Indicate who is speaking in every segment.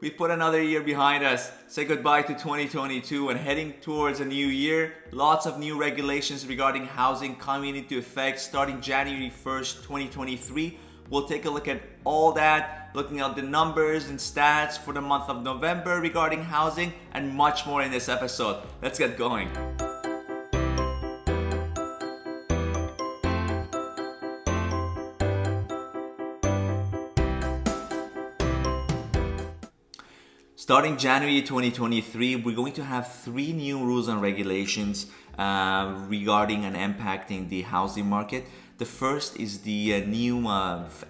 Speaker 1: We've put another year behind us. Say goodbye to 2022 and heading towards a new year. Lots of new regulations regarding housing coming into effect starting January 1st, 2023. We'll take a look at all that, looking at the numbers and stats for the month of November regarding housing and much more in this episode. Let's get going. Starting January 2023, we're going to have 3 new rules and regulations regarding and impacting the housing market. The first is the new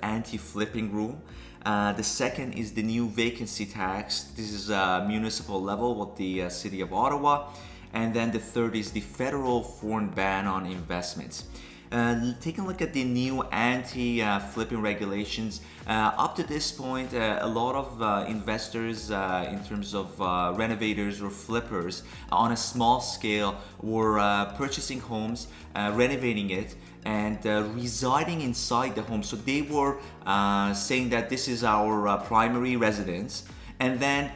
Speaker 1: anti-flipping rule. The second is the new vacancy tax. This is municipal level with the city of Ottawa. And then the third is the federal foreign ban on investments. Taking a look at the new anti-flipping regulations. Up to this point, a lot of investors in terms of renovators or flippers on a small scale were purchasing homes, renovating it, and residing inside the home. So they were saying that this is our primary residence. And then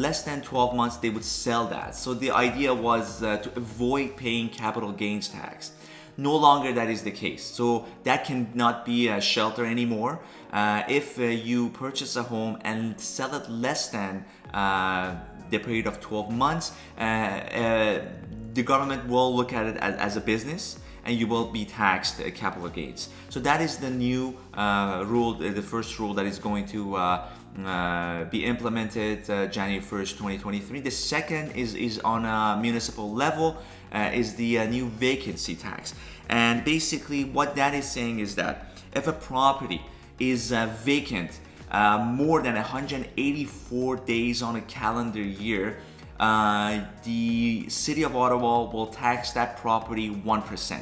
Speaker 1: less than 12 months, they would sell that. So the idea was to avoid paying capital gains tax. No longer that is the case. So that cannot be a shelter anymore. If you purchase a home and sell it less than the period of 12 months, the government will look at it as a business and you will be taxed capital gains. So that is the new rule, the first rule that is going to be implemented January 1st, 2023. The second is on a municipal level, is the new vacancy tax. And basically what that is saying is that if a property is vacant more than 184 days on a calendar year, the city of Ottawa will tax that property 1%.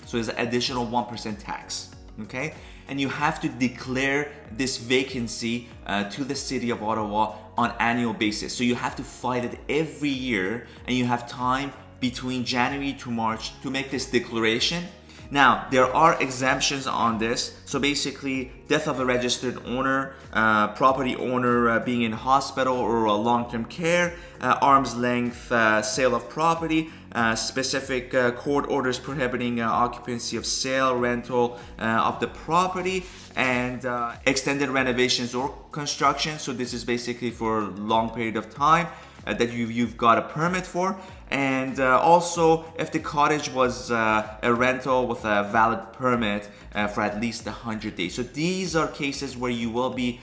Speaker 1: So it's an additional 1% tax. Okay? And you have to declare this vacancy to the city of Ottawa on annual basis. So you have to file it every year, and you have time between January to March to make this declaration. Now, there are exemptions on this. So basically, death of a registered owner, property owner being in hospital or long-term care, arm's length sale of property, specific court orders prohibiting occupancy of sale, rental of the property, and extended renovations or construction. So this is basically for a long period of time that you've got a permit for. And also if the cottage was a rental with a valid permit for at least 100 days. So these are cases where you will be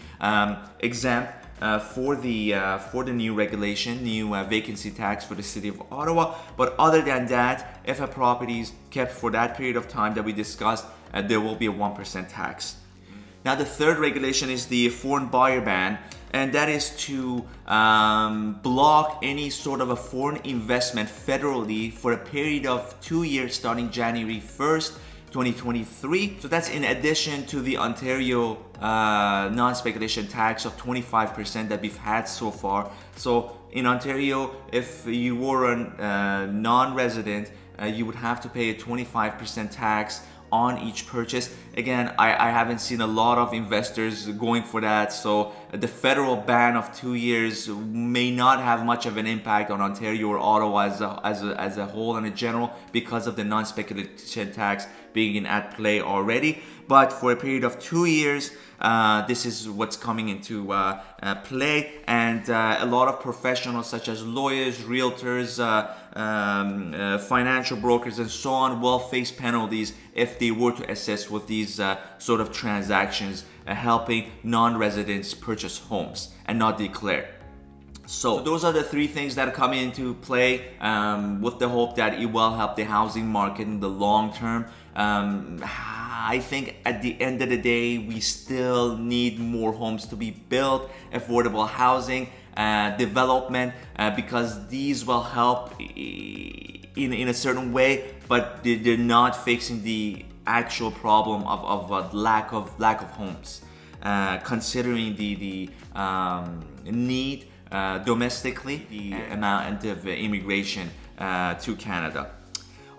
Speaker 1: exempt for the new regulation, new vacancy tax for the city of Ottawa. But other than that, if a property is kept for that period of time that we discussed, there will be a 1% tax. Now the third regulation is the foreign buyer ban, and that is to block any sort of a foreign investment federally for a period of 2 years starting January 1st, 2023. So that's in addition to the Ontario non-speculation tax of 25% that we've had so far. So in Ontario, if you were a non-resident, you would have to pay a 25% tax on each purchase. Again, I haven't seen a lot of investors going for that, so the federal ban of 2 years may not have much of an impact on Ontario or Ottawa as a whole and in general because of the non-speculation tax being at play already. But for a period of 2 years, this is what's coming into play, and a lot of professionals such as lawyers, realtors, financial brokers, and so on will face penalties if they were to assist with these sort of transactions, helping non-residents purchase homes and not declare. So those are the 3 things that are coming into play with the hope that it will help the housing market in the long term. I think at the end of the day, we still need more homes to be built, affordable housing, development, because these will help in a certain way, but they're not fixing the actual problem of lack of homes, considering the need domestically, the amount of immigration to Canada.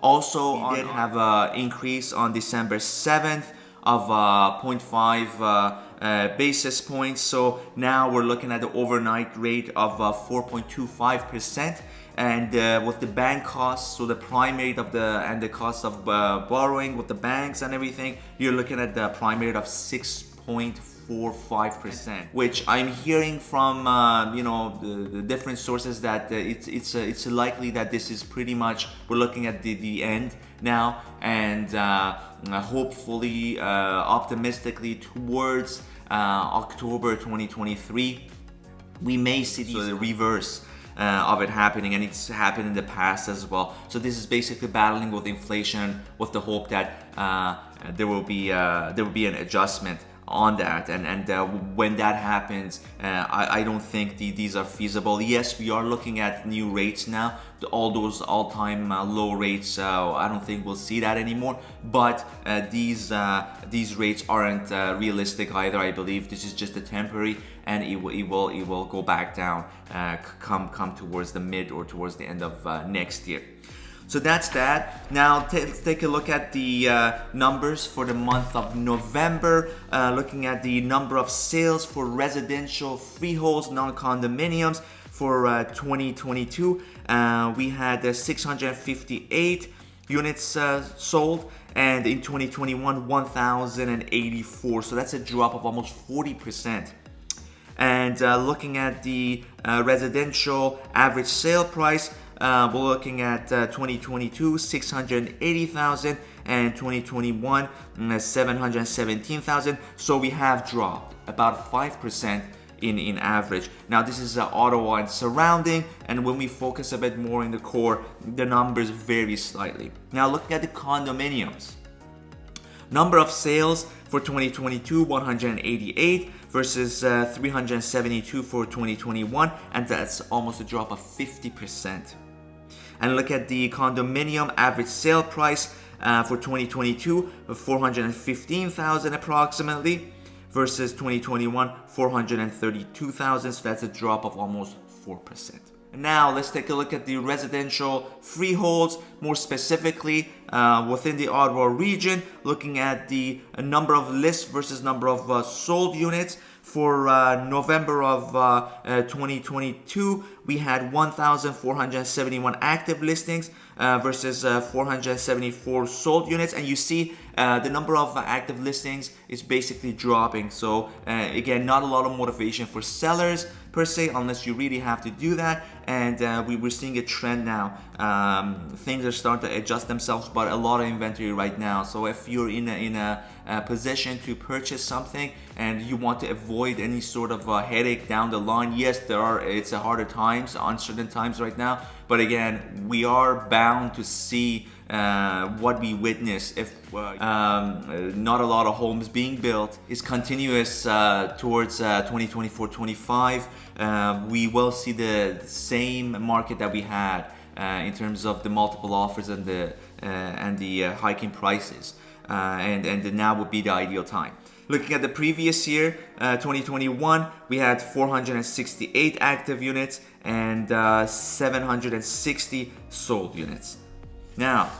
Speaker 1: Also, we did have an increase on December 7th of 0.5 basis points. So now we're looking at the overnight rate of 4.25%. And with the bank costs, so the prime rate of the cost of borrowing with the banks and everything, you're looking at the prime rate of 6.45%, which I'm hearing from the different sources that it's likely that this is pretty much, we're looking at the end now, and hopefully optimistically towards October 2023 we may see the reverse of it happening, and it's happened in the past as well. So this is basically battling with inflation with the hope that there will be an adjustment on that, and when that happens, I don't think these are feasible. Yes, we are looking at new rates now, all those all-time low rates. I don't think we'll see that anymore, but these rates aren't realistic either. I believe this is just a temporary, and it will go back down come towards the mid or towards the end of next year. So that's that. Now let's take a look at the numbers for the month of November. Looking at the number of sales for residential freeholds, non-condominiums for 2022. We had 658 units sold, and in 2021, 1,084. So that's a drop of almost 40%. And looking at the residential average sale price, we're looking at 2022 680,000 and 2021 717,000. So we have dropped about 5% in average. Now this is Ottawa and surrounding, and when we focus a bit more in the core, the numbers vary slightly. Now looking at the condominiums, number of sales for 2022 188 versus 372 for 2021, and that's almost a drop of 50%. And look at the condominium average sale price for 2022 of 415,000 approximately versus 2021 432,000. So that's a drop of almost 4%. And now let's take a look at the residential freeholds, more specifically within the Ottawa region, looking at the number of lists versus number of sold units. For November of 2022, we had 1,471 active listings versus 474 sold units. And you see the number of active listings is basically dropping. So again, not a lot of motivation for sellers per se, unless you really have to do that. And we're seeing a trend now. Things are starting to adjust themselves, but a lot of inventory right now. So if you're in a position to purchase something and you want to avoid any sort of headache down the line, yes, it's a harder times, uncertain times right now, but again, we are bound to see what we witness if not a lot of homes being built is continuous towards 2024-25. We will see the same market that we had in terms of the multiple offers and the hiking prices, and now would be the ideal time. Looking at the previous year, 2021, we had 468 active units and 760 sold units. Now,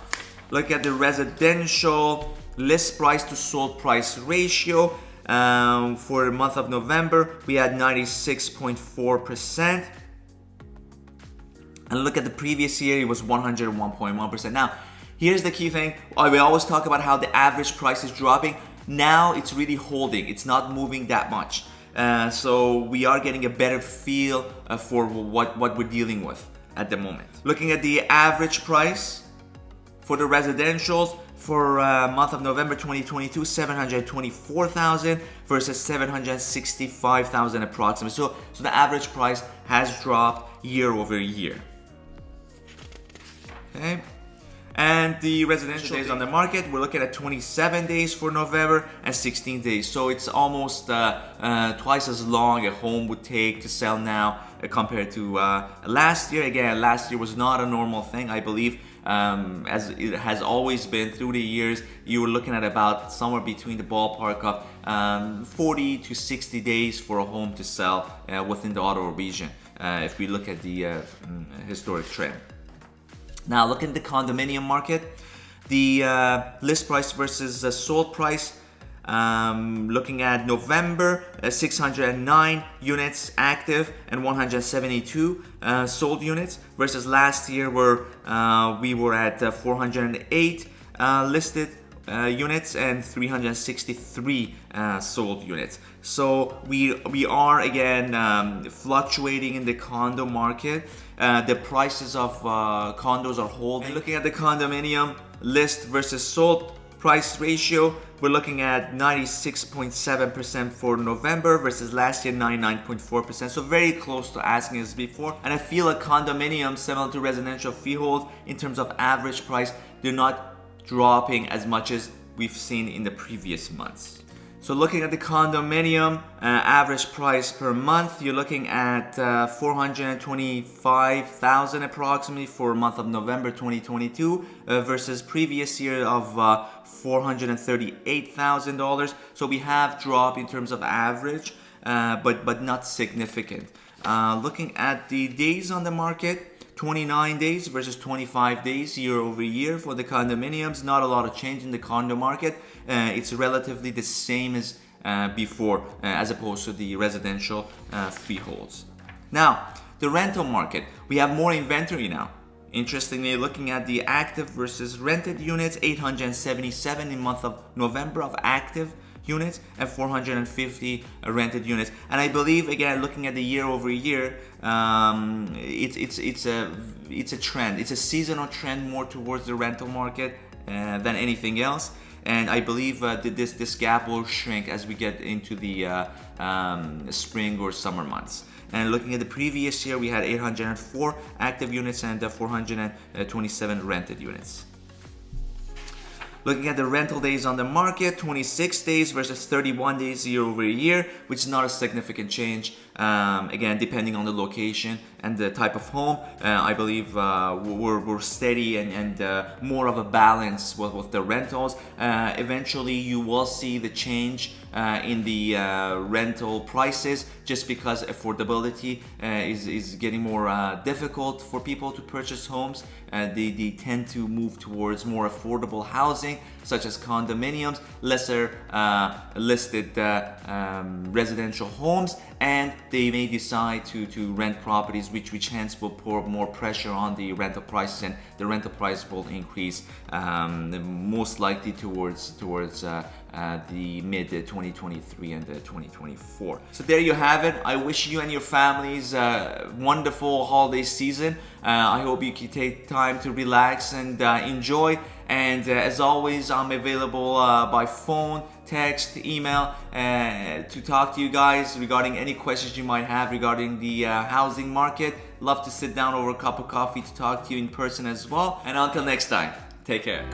Speaker 1: look at the residential list price to sold price ratio. For the month of November, we had 96.4%. And look at the previous year, it was 101.1%. Now, here's the key thing. We always talk about how the average price is dropping. Now it's really holding. It's not moving that much. So we are getting a better feel for what we're dealing with at the moment. Looking at the average price for the residentials for month of November 2022, 724,000 versus 765,000 approximately. So the average price has dropped year over year. Okay. And the residential days on the market, we're looking at 27 days for November and 16 days. So it's almost twice as long a home would take to sell now compared to last year. Again, last year was not a normal thing, I believe. As it has always been through the years, you were looking at about somewhere between the ballpark of 40 to 60 days for a home to sell within the Ottawa region, if we look at the historic trend. Now, look at the condominium market. The list price versus sold price. Looking at November, 609 units active and 172 sold units, versus last year where we were at 408 listed units and 363 sold units. So we are again fluctuating in the condo market. The prices of condos are holding. Looking at the condominium list versus sold price ratio, we're looking at 96.7% for November versus last year 99.4%, so very close to asking as before. And I feel a condominium similar to residential freehold in terms of average price, they're not dropping as much as we've seen in the previous months. So looking at the condominium average price per month, you're looking at $425,000 approximately for month of November 2022 versus previous year of $438,000. So we have dropped in terms of average, but not significant. Looking at the days on the market, 29 days versus 25 days year over year for the condominiums. Not a lot of change in the condo market. It's relatively the same as before, as opposed to the residential freeholds. Now, the rental market. We have more inventory now. Interestingly, looking at the active versus rented units, 877 in month of November of active units and 450 rented units. And I believe, again, looking at the year over year, it's a trend. It's a seasonal trend more towards the rental market than anything else. And I believe that this gap will shrink as we get into the spring or summer months. And looking at the previous year, we had 804 active units and 427 rented units. Looking at the rental days on the market, 26 days versus 31 days year over year, which is not a significant change. Again, depending on the location and the type of home, I believe we're steady and more of a balance with the rentals. Eventually, you will see the change in the rental prices just because affordability is getting more difficult for people to purchase homes. They tend to move towards more affordable housing, such as condominiums, lesser listed residential homes, and they may decide to rent properties, which hence will pour more pressure on the rental prices, and the rental price will increase most likely towards the mid 2023 and 2024. So there you have it. I wish you and your families a wonderful holiday season. I hope you can take time to relax and enjoy. And as always, I'm available by phone, text, email to talk to you guys regarding any questions you might have regarding the housing market. Love to sit down over a cup of coffee to talk to you in person as well. And until next time, take care.